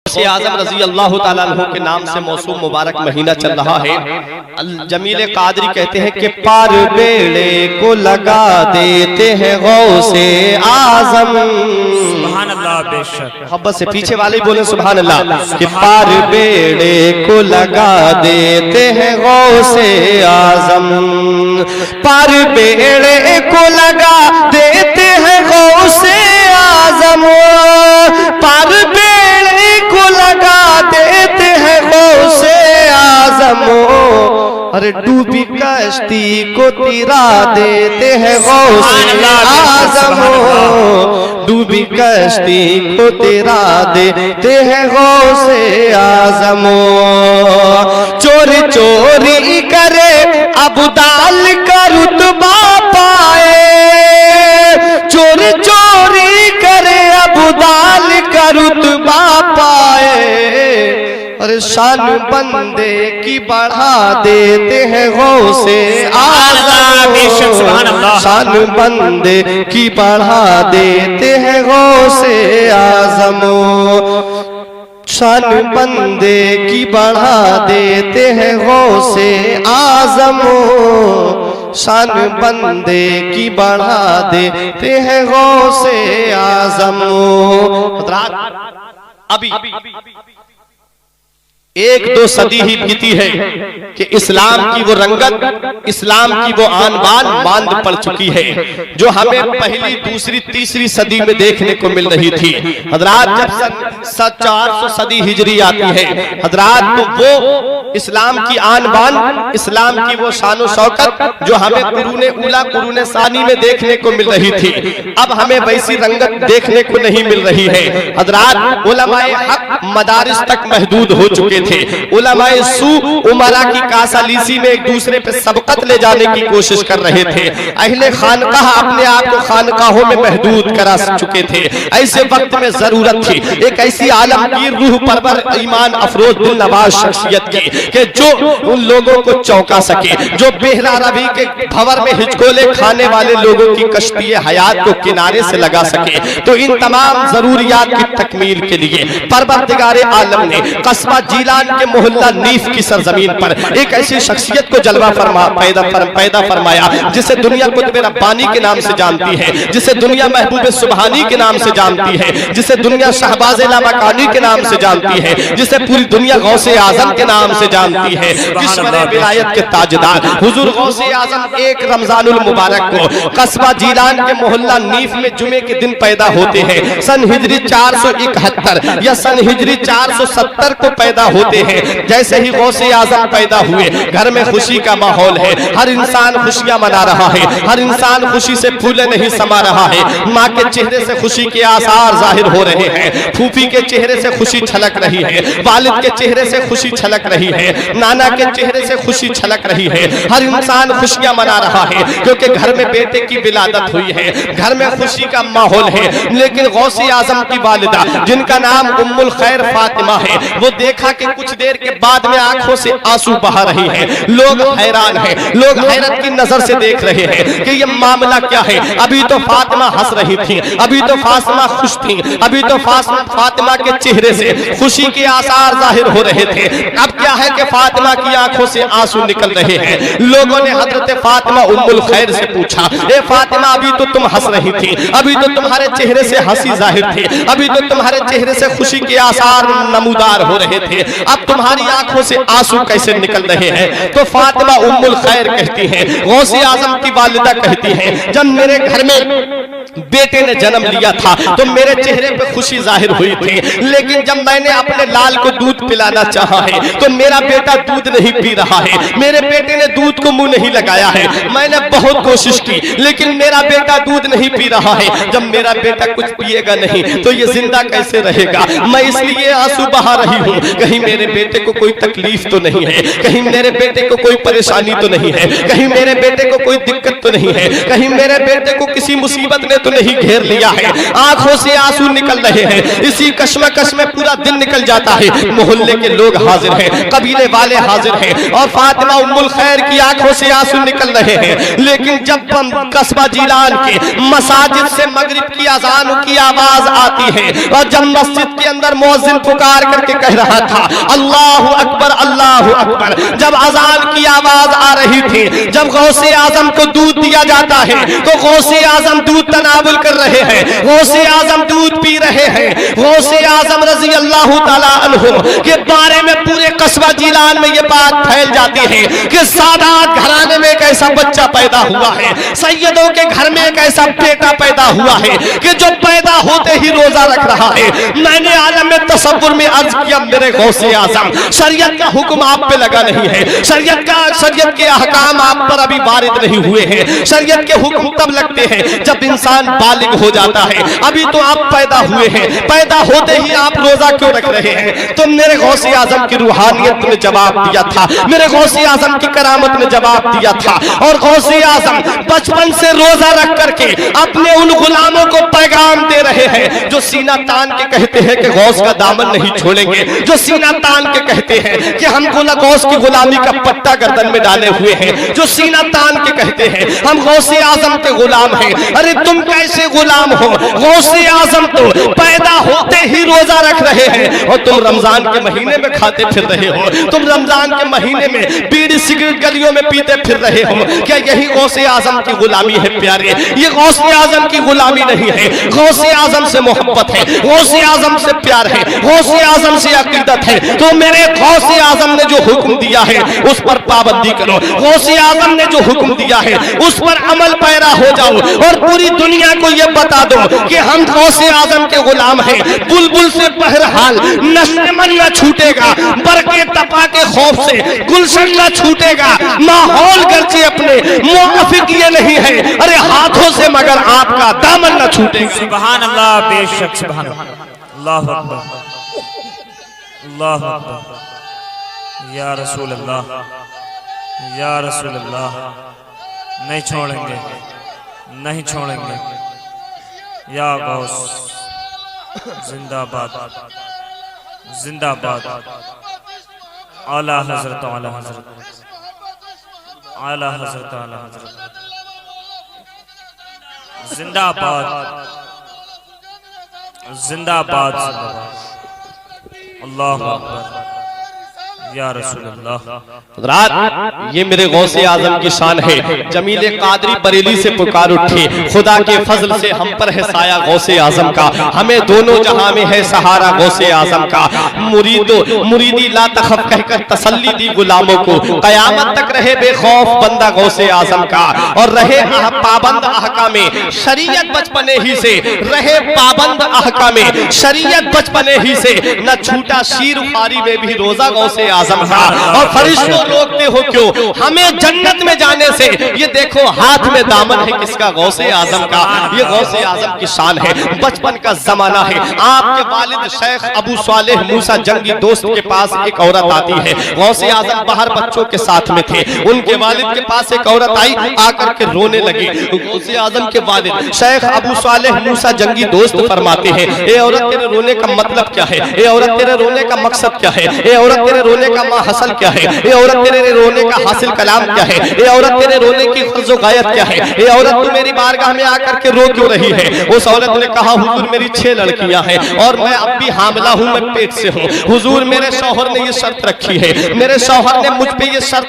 गौसे आजम रजी अल्लाह ताला अन्हु के नाम से मौसूम मुबारक महीना चल रहा है। जमील कादरी कहते हैं कि पार बेड़े को लगा देते हैं गौसे आजम। सुभान अल्लाह, बेशक मोहब्बत से पीछे वाले ही बोले सुभान अल्लाह कि पार बेड़े को लगा देते हैं गौसे आजम। पार बेड़े को लगा देते हैं गौसे आजम। पार बेड़े को लगा देते हैं गौसे आजम। अरे डूबी कश्ती को तिरा देते हैं गौसे आजम। डूबी कश्ती को तिरा देते हैं गौसे आजम। चोरी चोरी करे अबदाल का रुतबा पाए। चोरी चोरी करे अबदाल का रुतबा पाए। अरे शान बंदे की बढ़ा देते हैं गौसे आजम। शान बंदे की बढ़ा देते हैं गौसे आजम। शान बंदे की बढ़ा देते हैं गौसे आजम। शान बंदे की बढ़ा देते हैं गौसे आजम। अभी एक दो सदी ही बीती है कि इस्लाम की वो रंगत, इस्लाम की वो आन बान मांद पड़ चुकी है जो हमें पहली दूसरी तीसरी सदी में देखने को मिल रही थी। हजरात जब 400 सदी हिजरी आती है हजरात, तो वो इस्लाम की आन बान, इस्लाम की वो शान शौकत जो हमें कुरूने उला कुरूने सानी में देखने को मिल रही थी, अब हमें वैसी रंगत देखने को नहीं मिल रही है। हजरात उलमाए हक मदारिस तक महदूद हो चुके थे। उलमाए सू उमरा की कासालीसी में एक दूसरे पे सबकत ले जाने की कोशिश कर रहे थे। अहले खानकाह अपने आप को खानकाहों में महदूद करा चुके थे। ऐसे वक्त में जरूरत थी एक ऐसी आलमगीर रूह परवर ईमान अफरोज दिल नवाज शख्सियत की कि जो उन लोगों को चौंका सके, जो बेहरा रवि के भंवर में हिचकोले खाने वाले लोगों की कश्ती हयात को किनारे से लगा सके। तो इन तमाम जरूरियात की तकमील के लिए परवरदिगारे आलम ने कस्बा जीलान के मोहल्ला नीफ की सरजमीन पर एक ऐसी शख्सियत को जलवा पैदा फरमाया जिसे दुनिया कुतुब रब्बानी के नाम से जानती है, जिसे दुनिया महबूब सुबहानी के नाम से जानती है, जिसे दुनिया शहबाज लामकानी के नाम से जानती है, जिसे पूरी दुनिया गौसे आजम के नाम से जानती है। किस्मत विलायत के ताजदार हुजूर गौसे आजम एक रमजानुल मुबारक को कस्बा जीलान के मोहल्ला नीफ में जुमे के दिन पैदा होते हैं। सन हिजरी 471 या सन हिजरी 470 को पैदा होते हैं। जैसे ही गौसे आजम पैदा हुए घर में खुशी का माहौल है, हर इंसान खुशियां मना रहा है, हर इंसान खुशी से फूले नहीं समा रहा है। माँ के चेहरे से खुशी के आसार जाहिर हो रहे हैं, फूफी के चेहरे से खुशी छलक रही है, वालिद के चेहरे से खुशी छलक रही है, नाना के चेहरे से खुशी छलक रही है। हर इंसान खुशियां मना रहा है क्योंकि घर में बेटे की विलादत हुई है, घर में खुशी का माहौल है। लेकिन गौसे आजम की वालिदा जिनका नाम उम्मुल खैर फातिमा है, वो देखा कि कुछ देर के बाद में आंखों से आंसू बहा रही है। लोग हैरान हैं, लोग हैरत की नजर से देख रहे हैं कि ये मामला क्या है। अभी तो फातिमा हंस रही थी, अभी तो फातिमा खुश थी, अभी तो फातिमा के चेहरे से खुशी के आसार जाहिर हो रहे थे। अब क्या है कि फातिमा की आंखों से आंसू निकल रहे हैं। लोगों ने हजरत फातिमा उम्मुल खैर से पूछा, ए फातिमा अभी तो तुम हंस रही थी, अभी तो तुम्हारे चेहरे से हंसी जाहिर थी, अभी तो तुम्हारे चेहरे से खुशी के आसार नमूदार हो रहे थे, अब तुम्हारी आंखों से आंसू कैसे निकल रहे हैं। तो फातिमा उम्मुल खैर कहती हैं, गौसे आजम की वालिदा कहती हैं, जब मेरे घर में बेटे ने जन्म लिया था तो मेरे चेहरे पे खुशी जाहिर हुई थी, लेकिन जब मैंने अपने लाल को दूध पिलाना चाहा है तो मेरा बेटा दूध नहीं पी रहा है, मेरे बेटे ने दूध को मुंह नहीं लगाया है। मैंने बहुत कोशिश की लेकिन मेरा बेटा दूध नहीं पी रहा है। जब मेरा बेटा कुछ पिएगा नहीं तो ये जिंदा कैसे रहेगा। मैं इसलिए आंसू बहा रही हूँ, कहीं मेरे बेटे को कोई तकलीफ तो नहीं है, कहीं मेरे बेटे को कोई परेशानी तो नहीं है, कहीं मेरे बेटे को कोई दिक्कत तो नहीं है, कहीं मेरे बेटे को किसी मुसीबत मुसीबत ने तो नहीं घेर लिया है, आंखों से आंसू निकल रहे हैं, इसी कश्मकश में पूरा दिन निकल जाता है। मोहल्ले के लोग हाजिर हैं, कबीले वाले हाजिर हैं, और फातिमा उम्मुल खैर की आंखों से आंसू निकल रहे हैं। लेकिन जब कस्बा जिलान के मसाजिद से मगरिब की अजान की आवाज आती है, और जब मस्जिद के अंदर मुअज्जिन पुकार करके कह रहा था अल्लाहु अकबर अल्लाहु अकबर, जब अजान की आवाज आ रही थी, जब गौसे आजम को दूध दिया जाता है तो गौसे आजम दूध तनावुल कर रहे हैं, गौसे आजम दूध पी रहे हैं। गौसे आजम रजी अल्लाह ताला अन्हु के बारे में पूरे कस्बा जिलान में ये बात फैल जाती है कि सादात घराने में एक ऐसा बच्चा पैदा हुआ है, सैयदों के घर में एक ऐसा बेटा पैदा हुआ है कि जो पैदा होते ही रोजा रख रहा है। मैंने आलम में तसव्वुर में अर्ज किया, मेरे गौसे आजम, शरीयत का हुक्म आप पे लगा नहीं है, शरीयत के अहकाम आप पर अभी वारिद नहीं हुए हैं। शरीयत के हुक्म तब लगते हैं जब इंसान बालिग हो जाता है, अभी तो आप पैदा हुए हैं, पैदा होते ही आप रोजा क्यों रख रहे हैं? तो मेरे गौसे आजम की रूहानियत ने जवाब दिया था, मेरे गौसे आजम की करामत ने जवाब दिया था। और गौसे आजम बचपन से रोजा रख करके अपने उन गुलामों को पैगाम दे रहे हैं जो सीना तान के कहते हैं कि गौस का दामन नहीं छोड़ेंगे, जो सीना तान के कहते हैं कि हम गौस की गुलामी का पट्टा गर्दन में डाले हुए हैं, जो सीना तान के कहते हैं हम गौसे आजम के गुलाम हैं। अरे तुम कैसे गुलाम हो? गौसे आजम तो पैदा होते ही रोजा रख रहे हैं, और तुम रमजान के महीने में खाते फिर रहे हो, तुम रमजान के महीने में बीड़ी सिगरेट गलियों में पीते फिर रहे हो। क्या यही गौसे आजम की गुलामी है प्यारे? ये गौसे आजम की गुलामी नहीं है, गौसे आजम से मोहब्बत है, गौसे आजम से प्यार है, गौसे आजम से अकीदत है। तो मेरे गौसे आजम ने जो हुक्म दिया है उस पर पाबंदी करो, गौसे आजम ने जो हुक्म दिया है उस पर अमल पैरा हो जाओ, और पूरी दुनिया को यह बता दो कि हम गौसे आजम के गुलाम हैं। बुलबुल से बहरहाल नस्ल न छूटेगा, बरके तपा के खौफ से गुलशन न छूटेगा, माहौल गर्चे अपने मुआफिक ये नहीं है, अरे हाथों से मगर आपका दामन न छूटेगा। सुभान अल्लाह, बेशक सुभान अल्लाह, अल्लाह अकबर, या रसूल अल्लाह, या रसूल अल्लाह, नहीं छोड़ेंगे, नहीं छोड़ेंगे, या गौस जिंदाबाद, जिंदाबाद, आला हजरत, आला हजरत, आला हजरत, आला हजरत, जिंदाबाद, जिंदाबाद, अल्लाह अकबर, या रसूल अल्लाह। ये मेरे गौसे आजम की शान है। जमील कादरी बरेली से पुकार उठे, खुदा के फजल से हम पर है साया गौसे आजम का, हमें दोनों जहां में है सहारा गौसे आजम का। मुरीदी ला तखफ कहकर तसल्ली दी गुलामों को, कयामत तक रहे बेखौफ बंदा गौसे आजम का, और रहे पाबंद अहकामे शरीयत बचपने ही से, रहे पाबंद अहकामे शरीयत बचपने ही से, न छूटा शीर फारी में भी रोजा गौसे आजम का। और फरिश्तों रोकते हो क्यों हमें जन्नत में जाने से, ये देखो हाथ में दामन है किसका? गौसे आजम का। ये गौसे आजम की शान है, बचपन का जमाना है। आपके वालिद शेख अबू सालेह मूसा जंगी दोस्त के पास एक औरत आती है, गौसे आजम बाहर बच्चों के साथ में थे, उनके वालिद के पास एक औरत आई, आकर के रोने लगी। गौसे आजम के वालिद शेख अबू सालेह मूसा जंगी दोस्त फरमाते हैं, ए औरत तेरे रोने का मतलब क्या है? ए औरत तेरे रोने का मकसद क्या है? ए औरत तेरे रोने का माहसल क्या है? ए औरत तेरे रोने का हासिल कलाम क्या है? ए औरत तेरे रोने की ग़र्ज़ व गायत क्या है? ए औरत तू मेरी बारगाह में आकर के रो क्यों रही है? उस औरत ने कहा हुजूर मेरी 6 लड़कियां हैं और मैं अब भी हामिला हूं, मैं पेट से हूं। हुजूर मेरे शौहर ने ये शर्त रखी है, मेरे शौहर ने मुझ पे ये शर्त